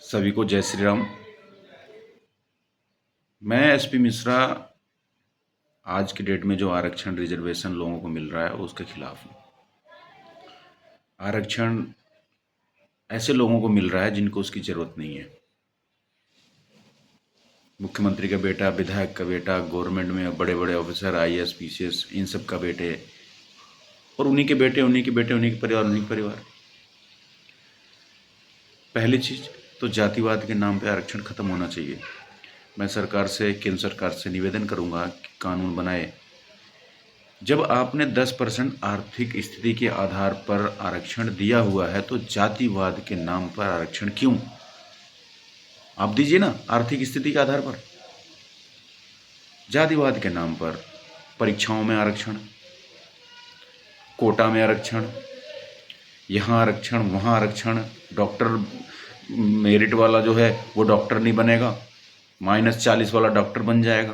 सभी को जय श्री राम। मैं एसपी मिश्रा आज की डेट में जो आरक्षण रिजर्वेशन लोगों को मिल रहा है उसके खिलाफ हूँ। आरक्षण ऐसे लोगों को मिल रहा है जिनको उसकी ज़रूरत नहीं है। मुख्यमंत्री का बेटा, विधायक का बेटा, गवर्नमेंट में बड़े बड़े ऑफिसर, आईएएस पीसीएस, इन सब का बेटे, और उन्हीं के बेटे, उन्हीं के बेटे, उन्हीं के परिवार, उन्हीं के परिवार। पहली चीज़ तो जातिवाद के नाम पे आरक्षण खत्म होना चाहिए। मैं सरकार से, केंद्र सरकार से निवेदन करूंगा कि कानून बनाए। जब आपने 10% आर्थिक स्थिति के आधार पर आरक्षण दिया हुआ है तो जातिवाद के नाम पर आरक्षण क्यों? आप दीजिए ना आर्थिक स्थिति के आधार पर। जातिवाद के नाम पर परीक्षाओं में आरक्षण, कोटा में आरक्षण, यहाँ आरक्षण, वहाँ आरक्षण। डॉक्टर मेरिट वाला जो है वो डॉक्टर नहीं बनेगा, -40 वाला डॉक्टर बन जाएगा।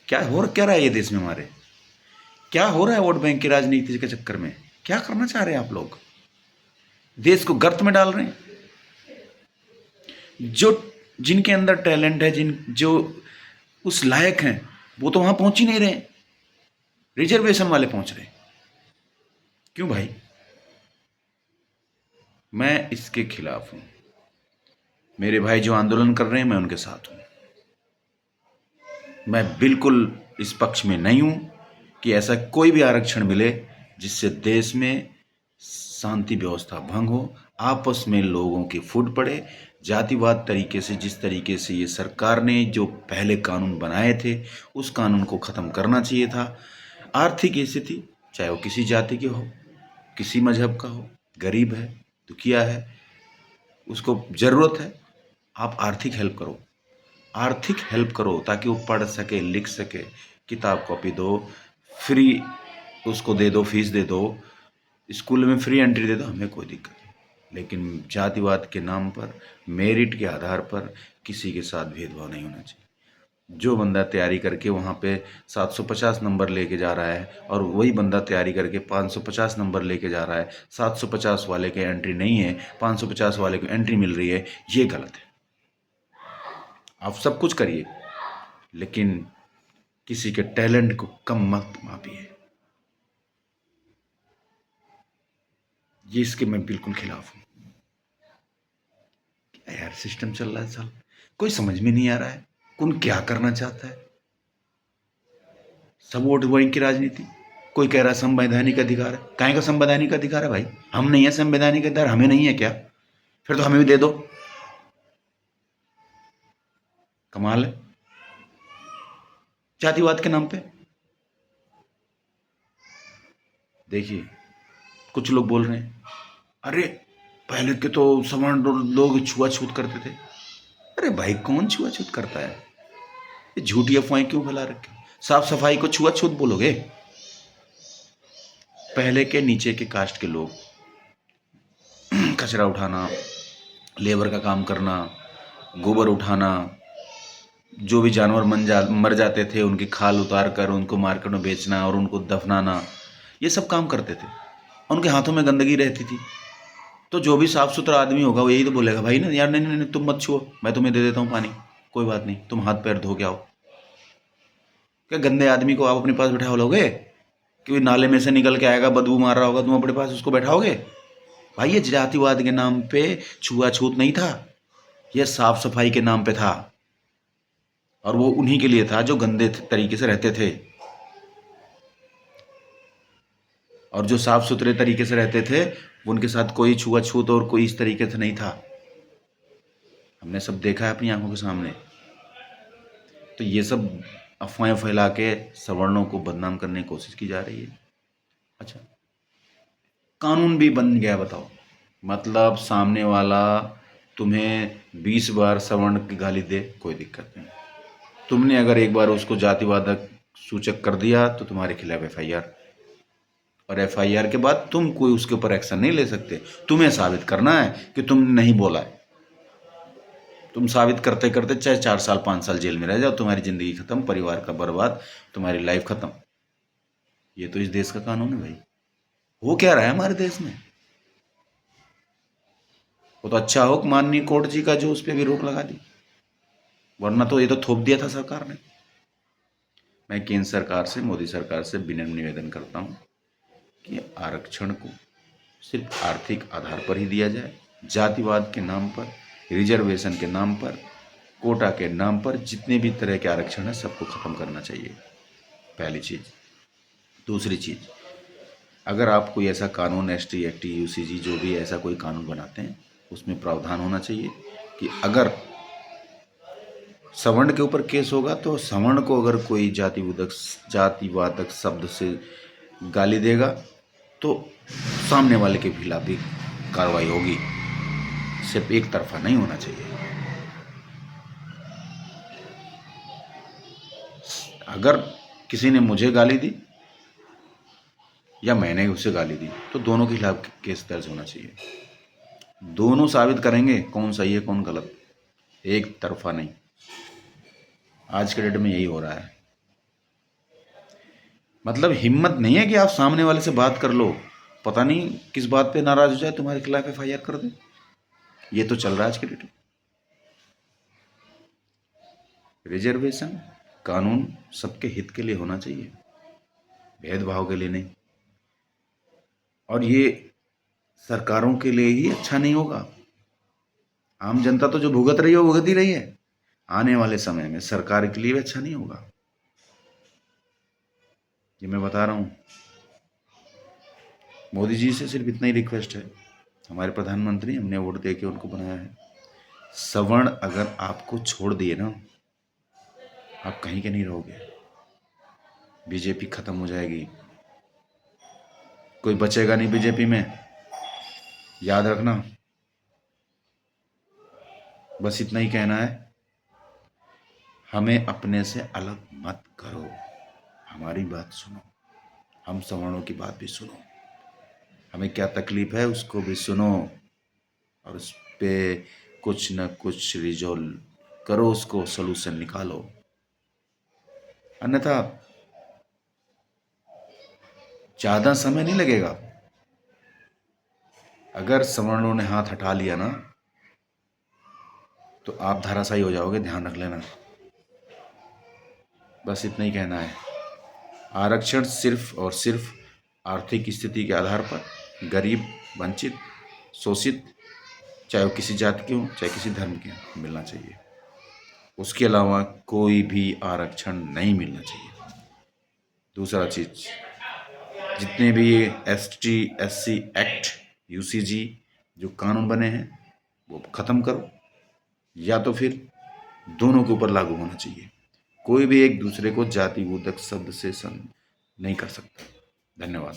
क्या रहा है ये देश में हमारे? क्या हो रहा है वोट बैंक की राजनीति के चक्कर में? क्या करना चाह रहे हैं आप लोग? देश को गर्त में डाल रहे हैं। जिनके अंदर टैलेंट है, जो उस लायक हैं, वो तो वहां पहुंच ही नहीं रहे। रिजर्वेशन वाले पहुंच रहे। क्यों भाई? मैं इसके खिलाफ हूं। मेरे भाई जो आंदोलन कर रहे हैं, मैं उनके साथ हूं। मैं बिल्कुल इस पक्ष में नहीं हूं कि ऐसा कोई भी आरक्षण मिले जिससे देश में शांति व्यवस्था भंग हो, आपस में लोगों की फूट पड़े। जातिवाद तरीके से, जिस तरीके से ये सरकार ने जो पहले कानून बनाए थे, उस कानून को ख़त्म करना चाहिए था। आर्थिक स्थिति चाहे वो किसी जाति की हो, किसी मजहब का हो, गरीब है, दुखिया है, उसको ज़रूरत है, आप आर्थिक हेल्प करो। आर्थिक हेल्प करो ताकि वो पढ़ सके, लिख सके, किताब कॉपी दो, फ्री उसको दे दो, फीस दे दो, स्कूल में फ्री एंट्री दे दो, हमें कोई दिक्कत नहीं। लेकिन जातिवाद के नाम पर, मेरिट के आधार पर किसी के साथ भेदभाव नहीं होना चाहिए। जो बंदा तैयारी करके वहाँ पे 750 नंबर लेके जा रहा है और वही बंदा तैयारी करके 550 नंबर लेके जा रहा है, 750 वाले के एंट्री नहीं है, 550 वाले को एंट्री मिल रही है, ये गलत है। आप सब कुछ करिए लेकिन किसी के टैलेंट को कम मत मापिए। ये इसके मैं बिल्कुल खिलाफ हूं। क्या यार सिस्टम चल रहा है साल, कोई समझ में नहीं आ रहा है कौन क्या करना चाहता है। सब वोट बैंक की राजनीति। कोई कह रहा है संवैधानिक अधिकार है। काहे का संवैधानिक अधिकार है भाई? हम नहीं है संवैधानिक अधिकार? हमें नहीं है क्या? फिर तो हमें भी दे दो। कमाल है जातिवाद के नाम पे। देखिए कुछ लोग बोल रहे हैं अरे पहले के तो सवर्ण लोग छुआछूत करते थे। अरे भाई कौन छुआछूत करता है? ये झूठी अफवाहें क्यों फैला रखे? साफ सफाई को छुआछूत बोलोगे? पहले के नीचे के कास्ट के लोग कचरा उठाना, लेबर का काम करना, गोबर उठाना, जो भी जानवर मर जाते थे उनकी खाल उतार कर उनको मार्केट में बेचना और उनको दफनाना, ये सब काम करते थे। उनके हाथों में गंदगी रहती थी। तो जो भी साफ सुथरा आदमी होगा वो यही तो बोलेगा भाई ना यार, नहीं नहीं नहीं तुम मत छुओ, मैं तुम्हें दे देता हूँ पानी, कोई बात नहीं, तुम हाथ पैर धो के आओ। क्या गंदे आदमी को आप अपने पास बैठा लोगे? कि नाले में से निकल के आएगा, बदबू मार रहा होगा, तुम अपने पास उसको बैठाओगे? भाई ये जातिवाद के नाम पे छुआछूत नहीं था, यह साफ सफाई के नाम पे था। और वो उन्हीं के लिए था जो गंदे तरीके से रहते थे, और जो साफ सुथरे तरीके से रहते थे उनके साथ कोई छुआछूत और कोई इस तरीके से नहीं था। हमने सब देखा है अपनी आंखों के सामने। तो ये सब अफवाहें फैला के सवर्णों को बदनाम करने की कोशिश की जा रही है। अच्छा कानून भी बन गया, बताओ मतलब सामने वाला तुम्हें 20 बार सवर्ण की गाली दे, कोई दिक्कत नहीं। तुमने अगर एक बार उसको जातिवादक सूचक कर दिया तो तुम्हारे खिलाफ एफआईआर, और एफआईआर के बाद तुम कोई उसके ऊपर एक्शन नहीं ले सकते। तुम्हें साबित करना है कि तुमने नहीं बोला है। तुम साबित करते करते चाहे 4 साल 5 साल जेल में रह जाओ, तुम्हारी जिंदगी खत्म, परिवार का बर्बाद, तुम्हारी लाइफ खत्म। ये तो इस देश का कानून है भाई। हो क्या रहा है हमारे देश में? वो तो अच्छा हो माननीय कोर्ट जी का जो उस पर भी रोक लगा दी, वरना तो ये तो थोप दिया था सरकार ने। मैं केंद्र सरकार से, मोदी सरकार से विनम्र निवेदन करता हूँ कि आरक्षण को सिर्फ आर्थिक आधार पर ही दिया जाए। जातिवाद के नाम पर, रिजर्वेशन के नाम पर, कोटा के नाम पर जितने भी तरह के आरक्षण है सबको खत्म करना चाहिए, पहली चीज़। दूसरी चीज़, अगर आप कोई ऐसा कानून, एसटी, एक्ट, यूसीजी जो भी ऐसा कोई कानून बनाते हैं, उसमें प्रावधान होना चाहिए कि अगर सवर्ण के ऊपर केस होगा तो सवर्ण को अगर कोई जातिवादक शब्द से गाली देगा तो सामने वाले के खिलाफ भी कार्रवाई होगी, सिर्फ एक तरफा नहीं होना चाहिए। अगर किसी ने मुझे गाली दी या मैंने उसे गाली दी तो दोनों के खिलाफ केस दर्ज होना चाहिए। दोनों साबित करेंगे कौन सही है कौन गलत, एक तरफा नहीं। आज के डेट में यही हो रहा है। मतलब हिम्मत नहीं है कि आप सामने वाले से बात कर लो, पता नहीं किस बात पे नाराज हो जाए, तुम्हारे खिलाफ एफआईआर कर दे। ये तो चल रहा है आज के डेट में। रिजर्वेशन कानून सबके हित के लिए होना चाहिए, भेदभाव के लिए नहीं। और ये सरकारों के लिए ही अच्छा नहीं होगा। आम जनता तो जो भुगत रही है वो भुगत ही रही है, आने वाले समय में सरकार के लिए भी अच्छा नहीं होगा। ये मैं बता रहा हूँ। मोदी जी से सिर्फ इतना ही रिक्वेस्ट है, हमारे प्रधानमंत्री, हमने वोट दे के उनको बनाया है। सवर्ण अगर आपको छोड़ दिए ना, आप कहीं के नहीं रहोगे। बीजेपी खत्म हो जाएगी, कोई बचेगा नहीं बीजेपी में, याद रखना। बस इतना ही कहना है, हमें अपने से अलग मत करो, हमारी बात सुनो, हम सवर्णों की बात भी सुनो, हमें क्या तकलीफ है उसको भी सुनो और उस पर कुछ न कुछ रिजॉल्व करो, उसको सलूशन निकालो। अन्यथा ज़्यादा समय नहीं लगेगा। अगर सवर्णों ने हाथ हटा लिया ना तो आप धराशायी हो जाओगे, ध्यान रख लेना। बस इतना ही कहना है। आरक्षण सिर्फ और सिर्फ आर्थिक स्थिति के आधार पर गरीब, वंचित, शोषित, चाहे वो किसी जाति के हों चाहे किसी धर्म के हों, मिलना चाहिए। उसके अलावा कोई भी आरक्षण नहीं मिलना चाहिए। दूसरा चीज़, जितने भी ये एसटी, एससी एक्ट, यूसीजी जो कानून बने हैं वो ख़त्म करो, या तो फिर दोनों के ऊपर लागू होना चाहिए। कोई भी एक दूसरे को जातिवादक शब्द से नहीं कर सकता। धन्यवाद।